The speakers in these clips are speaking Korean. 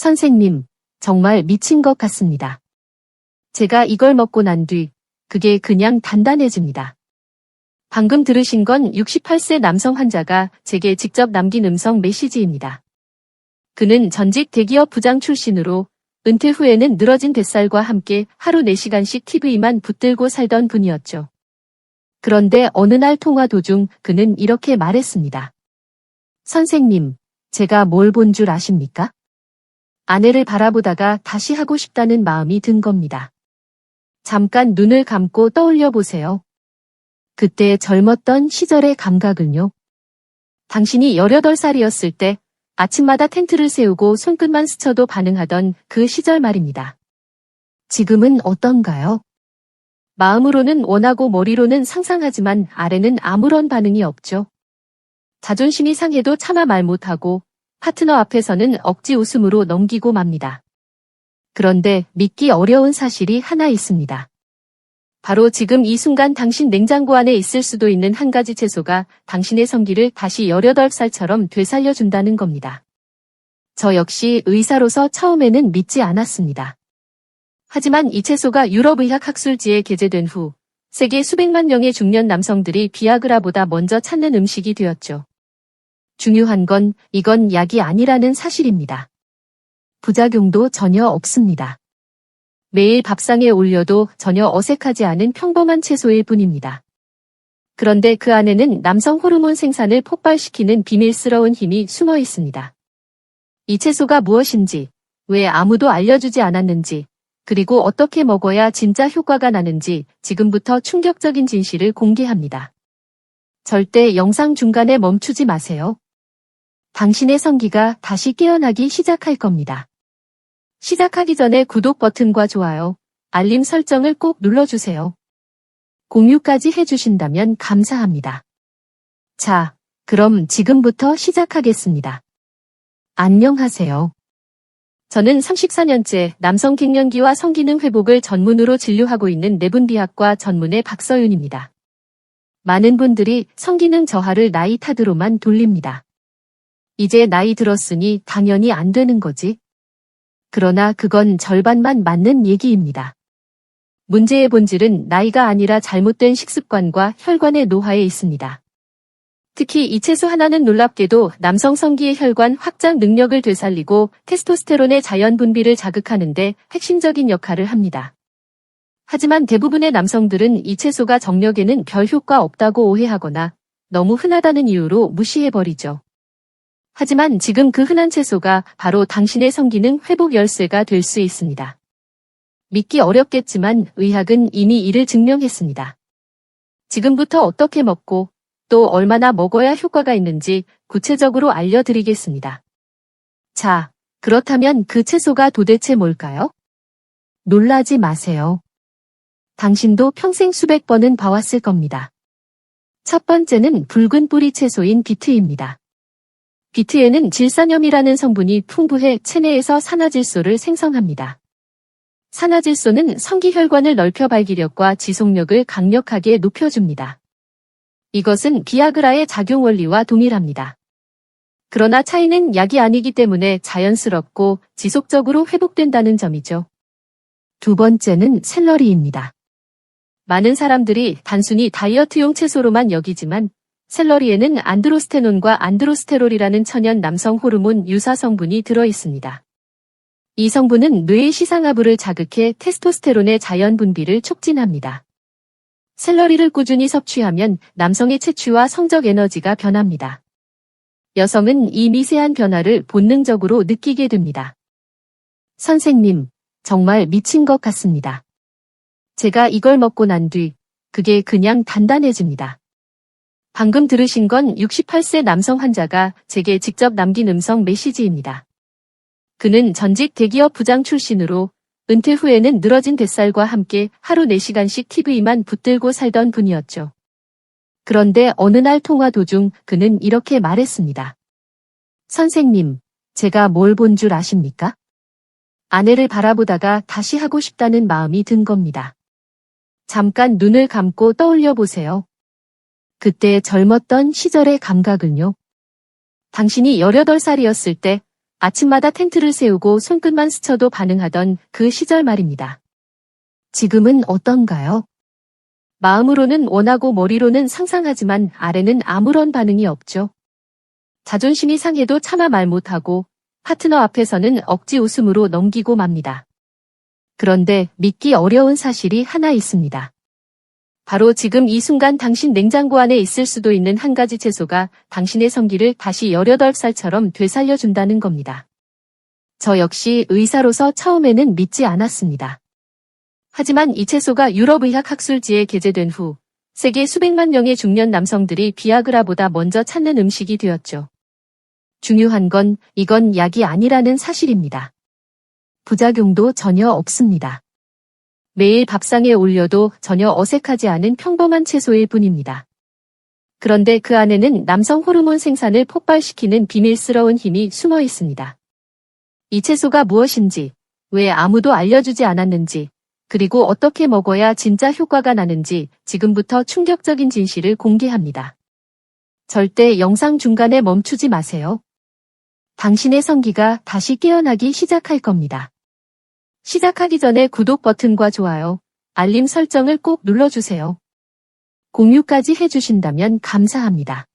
선생님, 정말 미친 것 같습니다. 제가 이걸 먹고 난 뒤, 그게 그냥 단단해집니다. 방금 들으신 건 68세 남성 환자가 제게 직접 남긴 음성 메시지입니다. 그는 전직 대기업 부장 출신으로 은퇴 후에는 늘어진 뱃살과 함께 하루 4시간씩 TV만 붙들고 살던 분이었죠. 그런데 어느 날 통화 도중 그는 이렇게 말했습니다. 선생님, 제가 뭘 본 줄 아십니까? 아내를 바라보다가 다시 하고 싶다는 마음이 든 겁니다. 잠깐 눈을 감고 떠올려 보세요. 그때 젊었던 시절의 감각을요. 당신이 18살이었을 때 아침마다 텐트를 세우고 손끝만 스쳐도 반응하던 그 시절 말입니다. 지금은 어떤가요? 마음으로는 원하고 머리로는 상상하지만 아래는 아무런 반응이 없죠. 자존심이 상해도 차마 말 못하고 파트너 앞에서는 억지 웃음으로 넘기고 맙니다. 그런데 믿기 어려운 사실이 하나 있습니다. 바로 지금 이 순간 당신 냉장고 안에 있을 수도 있는 한 가지 채소가 당신의 성기를 다시 18살처럼 되살려준다는 겁니다. 저 역시 의사로서 처음에는 믿지 않았습니다. 하지만 이 채소가 유럽의학 학술지에 게재된 후 세계 수백만 명의 중년 남성들이 비아그라보다 먼저 찾는 음식이 되었죠. 중요한 건 이건 약이 아니라는 사실입니다. 부작용도 전혀 없습니다. 매일 밥상에 올려도 전혀 어색하지 않은 평범한 채소일 뿐입니다. 그런데 그 안에는 남성 호르몬 생산을 폭발시키는 비밀스러운 힘이 숨어 있습니다. 이 채소가 무엇인지, 왜 아무도 알려주지 않았는지, 그리고 어떻게 먹어야 진짜 효과가 나는지 지금부터 충격적인 진실을 공개합니다. 절대 영상 중간에 멈추지 마세요. 당신의 성기가 다시 깨어나기 시작할 겁니다. 시작하기 전에 구독 버튼과 좋아요, 알림 설정을 꼭 눌러주세요. 공유까지 해주신다면 감사합니다. 자, 그럼 지금부터 시작하겠습니다. 안녕하세요. 저는 34년째 남성 갱년기와 성기능 회복을 전문으로 진료하고 있는 내분비학과 전문의 박서윤입니다. 많은 분들이 성기능 저하를 나이 탓으로만 돌립니다. 이제 나이 들었으니 당연히 안 되는 거지. 그러나 그건 절반만 맞는 얘기입니다. 문제의 본질은 나이가 아니라 잘못된 식습관과 혈관의 노화에 있습니다. 특히 이 채소 하나는 놀랍게도 남성 성기의 혈관 확장 능력을 되살리고 테스토스테론의 자연 분비를 자극하는 데 핵심적인 역할을 합니다. 하지만 대부분의 남성들은 이 채소가 정력에는 별 효과 없다고 오해하거나 너무 흔하다는 이유로 무시해버리죠. 하지만 지금 그 흔한 채소가 바로 당신의 성기능 회복 열쇠가 될 수 있습니다. 믿기 어렵겠지만 의학은 이미 이를 증명했습니다. 지금부터 어떻게 먹고 또 얼마나 먹어야 효과가 있는지 구체적으로 알려드리겠습니다. 자, 그렇다면 그 채소가 도대체 뭘까요? 놀라지 마세요. 당신도 평생 수백 번은 봐왔을 겁니다. 첫 번째는 붉은 뿌리 채소인 비트입니다. 비트에는 질산염이라는 성분이 풍부해 체내에서 산화질소를 생성합니다. 산화질소는 성기혈관을 넓혀 발기력과 지속력을 강력하게 높여줍니다. 이것은 비아그라의 작용 원리와 동일합니다. 그러나 차이는 약이 아니기 때문에 자연스럽고 지속적으로 회복된다는 점이죠. 두 번째는 샐러리입니다. 많은 사람들이 단순히 다이어트용 채소로만 여기지만 샐러리에는 안드로스테논과 안드로스테롤이라는 천연 남성 호르몬 유사 성분이 들어있습니다. 이 성분은 뇌의 시상하부를 자극해 테스토스테론의 자연 분비를 촉진합니다. 샐러리를 꾸준히 섭취하면 남성의 체취와 성적 에너지가 변합니다. 여성은 이 미세한 변화를 본능적으로 느끼게 됩니다. 선생님, 정말 미친 것 같습니다. 제가 이걸 먹고 난 뒤, 그게 그냥 단단해집니다. 방금 들으신 건 68세 남성 환자가 제게 직접 남긴 음성 메시지입니다. 그는 전직 대기업 부장 출신으로 은퇴 후에는 늘어진 뱃살과 함께 하루 4시간씩 TV만 붙들고 살던 분이었죠. 그런데 어느 날 통화 도중 그는 이렇게 말했습니다. 선생님, 제가 뭘 본 줄 아십니까? 아내를 바라보다가 다시 하고 싶다는 마음이 든 겁니다. 잠깐 눈을 감고 떠올려 보세요. 그때 젊었던 시절의 감각을요. 당신이 18살이었을 때 아침마다 텐트를 세우고 손끝만 스쳐도 반응하던 그 시절 말입니다. 지금은 어떤가요? 마음으로는 원하고 머리로는 상상하지만 아래는 아무런 반응이 없죠. 자존심이 상해도 차마 말 못하고 파트너 앞에서는 억지 웃음으로 넘기고 맙니다. 그런데 믿기 어려운 사실이 하나 있습니다. 바로 지금 이 순간 당신 냉장고 안에 있을 수도 있는 한 가지 채소가 당신의 성기를 다시 18살처럼 되살려준다는 겁니다. 저 역시 의사로서 처음에는 믿지 않았습니다. 하지만 이 채소가 유럽의학 학술지에 게재된 후 세계 수백만 명의 중년 남성들이 비아그라보다 먼저 찾는 음식이 되었죠. 중요한 건 이건 약이 아니라는 사실입니다. 부작용도 전혀 없습니다. 매일 밥상에 올려도 전혀 어색하지 않은 평범한 채소일 뿐입니다. 그런데 그 안에는 남성 호르몬 생산을 폭발시키는 비밀스러운 힘이 숨어 있습니다. 이 채소가 무엇인지, 왜 아무도 알려주지 않았는지, 그리고 어떻게 먹어야 진짜 효과가 나는지 지금부터 충격적인 진실을 공개합니다. 절대 영상 중간에 멈추지 마세요. 당신의 성기가 다시 깨어나기 시작할 겁니다. 시작하기 전에 구독 버튼과 좋아요, 알림 설정을 꼭 눌러주세요. 공유까지 해주신다면 감사합니다.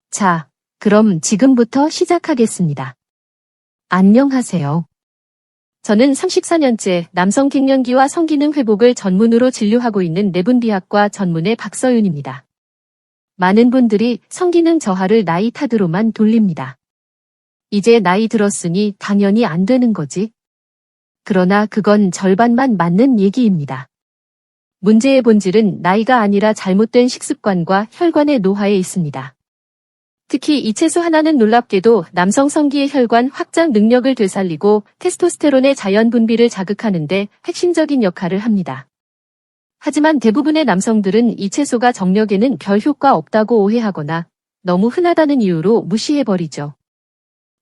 자, 그럼 지금부터 시작하겠습니다. 안녕하세요. 저는 34년째 남성 갱년기와 성기능 회복을 전문으로 진료하고 있는 내분비학과 전문의 박서윤입니다. 많은 분들이 성기능 저하를 나이 탓으로만 돌립니다. 이제 나이 들었으니 당연히 안 되는 거지. 그러나 그건 절반만 맞는 얘기입니다. 문제의 본질은 나이가 아니라 잘못된 식습관과 혈관의 노화에 있습니다. 특히 이 채소 하나는 놀랍게도 남성 성기의 혈관 확장 능력을 되살리고 테스토스테론의 자연 분비를 자극하는 데 핵심적인 역할을 합니다. 하지만 대부분의 남성들은 이 채소가 정력에는 별 효과 없다고 오해하거나 너무 흔하다는 이유로 무시해버리죠.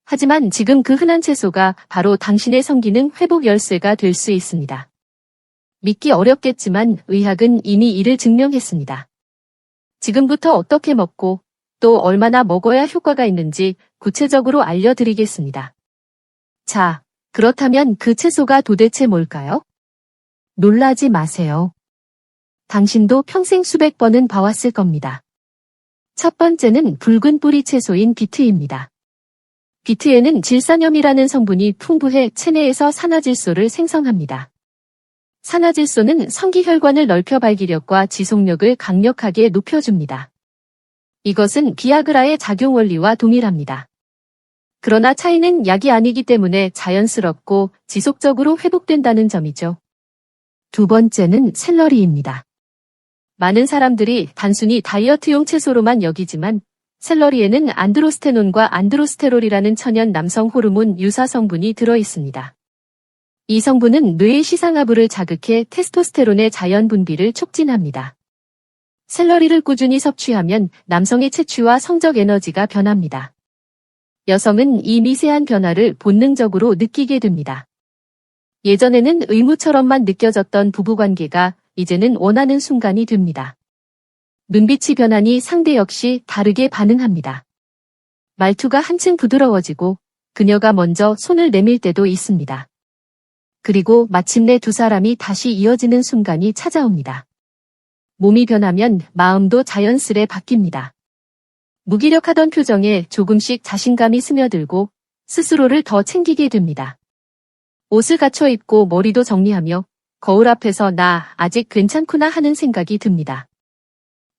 하지만 지금 그 흔한 채소가 바로 당신의 성기능 회복 열쇠가 될 수 있습니다. 믿기 어렵겠지만 의학은 이미 이를 증명했습니다. 지금부터 어떻게 먹고 또 얼마나 먹어야 효과가 있는지 구체적으로 알려드리겠습니다. 자, 그렇다면 그 채소가 도대체 뭘까요? 놀라지 마세요. 당신도 평생 수백 번은 봐왔을 겁니다. 첫 번째는 붉은 뿌리 채소인 비트입니다. 비트에는 질산염이라는 성분이 풍부해 체내에서 산화질소를 생성합니다. 산화질소는 성기혈관을 넓혀 발기력과 지속력을 강력하게 높여줍니다. 이것은 비아그라의 작용 원리와 동일합니다. 그러나 차이는 약이 아니기 때문에 자연스럽고 지속적으로 회복된다는 점이죠. 두 번째는 샐러리입니다. 많은 사람들이 단순히 다이어트용 채소로만 여기지만 샐러리에는 안드로스테논과 안드로스테롤이라는 천연 남성 호르몬 유사 성분이 들어있습니다. 이 성분은 뇌의 시상하부를 자극해 테스토스테론의 자연 분비를 촉진합니다. 샐러리를 꾸준히 섭취하면 남성의 체취와 성적 에너지가 변합니다. 여성은 이 미세한 변화를 본능적으로 느끼게 됩니다. 예전에는 의무처럼만 느껴졌던 부부관계가 이제는 원하는 순간이 됩니다. 눈빛이 변하니 상대 역시 다르게 반응합니다. 말투가 한층 부드러워지고 그녀가 먼저 손을 내밀 때도 있습니다. 그리고 마침내 두 사람이 다시 이어지는 순간이 찾아옵니다. 몸이 변하면 마음도 자연스레 바뀝니다. 무기력하던 표정에 조금씩 자신감이 스며들고 스스로를 더 챙기게 됩니다. 옷을 갖춰 입고 머리도 정리하며 거울 앞에서 나 아직 괜찮구나 하는 생각이 듭니다.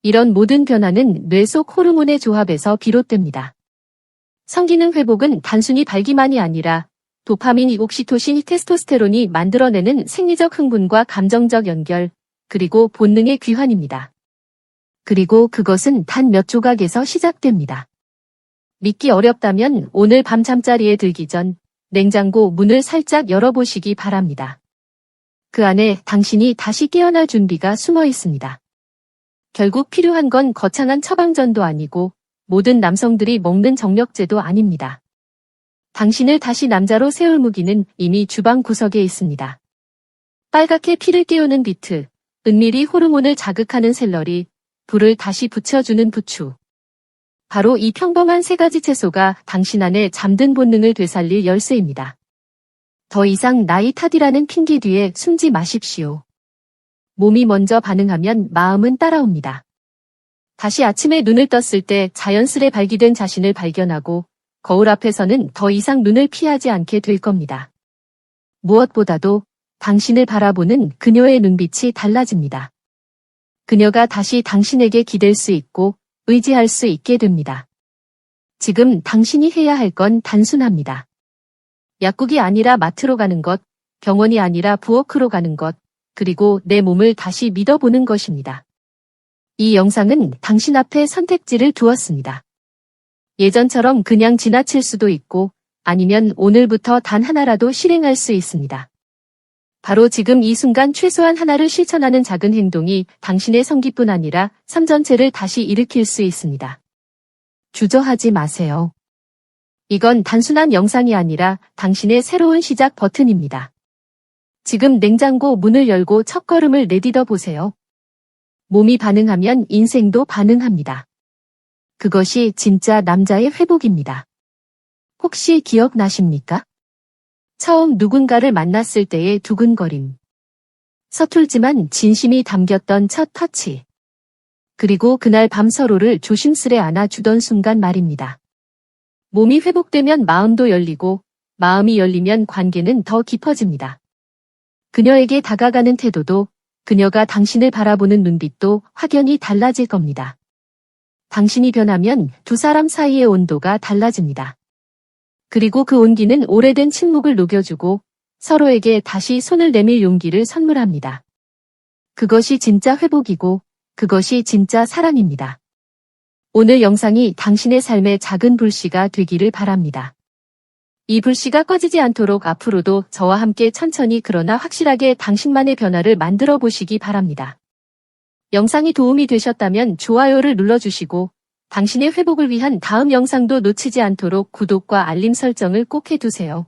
이런 모든 변화는 뇌 속 호르몬의 조합에서 비롯됩니다. 성기능 회복은 단순히 발기만이 아니라 도파민, 옥시토신, 테스토스테론이 만들어내는 생리적 흥분과 감정적 연결, 그리고 본능의 귀환입니다. 그리고 그것은 단 몇 조각에서 시작됩니다. 믿기 어렵다면 오늘 밤 잠자리에 들기 전 냉장고 문을 살짝 열어보시기 바랍니다. 그 안에 당신이 다시 깨어날 준비가 숨어 있습니다. 결국 필요한 건 거창한 처방전도 아니고 모든 남성들이 먹는 정력제도 아닙니다. 당신을 다시 남자로 세울 무기는 이미 주방 구석에 있습니다. 빨갛게 피를 깨우는 비트, 은밀히 호르몬을 자극하는 샐러리, 불을 다시 붙여주는 부추. 바로 이 평범한 세 가지 채소가 당신 안에 잠든 본능을 되살릴 열쇠입니다. 더 이상 나이 탓이라는 핑계 뒤에 숨지 마십시오. 몸이 먼저 반응하면 마음은 따라옵니다. 다시 아침에 눈을 떴을 때 자연스레 발기된 자신을 발견하고 거울 앞에서는 더 이상 눈을 피하지 않게 될 겁니다. 무엇보다도 당신을 바라보는 그녀의 눈빛이 달라집니다. 그녀가 다시 당신에게 기댈 수 있고 의지할 수 있게 됩니다. 지금 당신이 해야 할 건 단순합니다. 약국이 아니라 마트로 가는 것, 병원이 아니라 부엌으로 가는 것, 그리고 내 몸을 다시 믿어보는 것입니다. 이 영상은 당신 앞에 선택지를 두었습니다. 예전처럼 그냥 지나칠 수도 있고 아니면 오늘부터 단 하나라도 실행할 수 있습니다. 바로 지금 이 순간 최소한 하나를 실천하는 작은 행동이 당신의 성기뿐 아니라 삶 전체를 다시 일으킬 수 있습니다. 주저하지 마세요. 이건 단순한 영상이 아니라 당신의 새로운 시작 버튼입니다. 지금 냉장고 문을 열고 첫걸음을 내딛어 보세요. 몸이 반응하면 인생도 반응합니다. 그것이 진짜 남자의 회복입니다. 혹시 기억나십니까? 처음 누군가를 만났을 때의 두근거림. 서툴지만 진심이 담겼던 첫 터치. 그리고 그날 밤 서로를 조심스레 안아주던 순간 말입니다. 몸이 회복되면 마음도 열리고 마음이 열리면 관계는 더 깊어집니다. 그녀에게 다가가는 태도도 그녀가 당신을 바라보는 눈빛도 확연히 달라질 겁니다. 당신이 변하면 두 사람 사이의 온도가 달라집니다. 그리고 그 온기는 오래된 침묵을 녹여주고 서로에게 다시 손을 내밀 용기를 선물합니다. 그것이 진짜 회복이고 그것이 진짜 사랑입니다. 오늘 영상이 당신의 삶의 작은 불씨가 되기를 바랍니다. 이 불씨가 꺼지지 않도록 앞으로도 저와 함께 천천히 그러나 확실하게 당신만의 변화를 만들어 보시기 바랍니다. 영상이 도움이 되셨다면 좋아요를 눌러주시고 당신의 회복을 위한 다음 영상도 놓치지 않도록 구독과 알림 설정을 꼭 해두세요.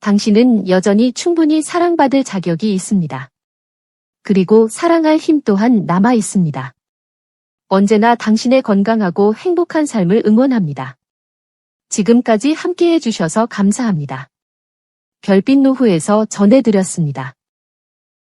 당신은 여전히 충분히 사랑받을 자격이 있습니다. 그리고 사랑할 힘 또한 남아 있습니다. 언제나 당신의 건강하고 행복한 삶을 응원합니다. 지금까지 함께해 주셔서 감사합니다. 별빛 노후에서 전해드렸습니다.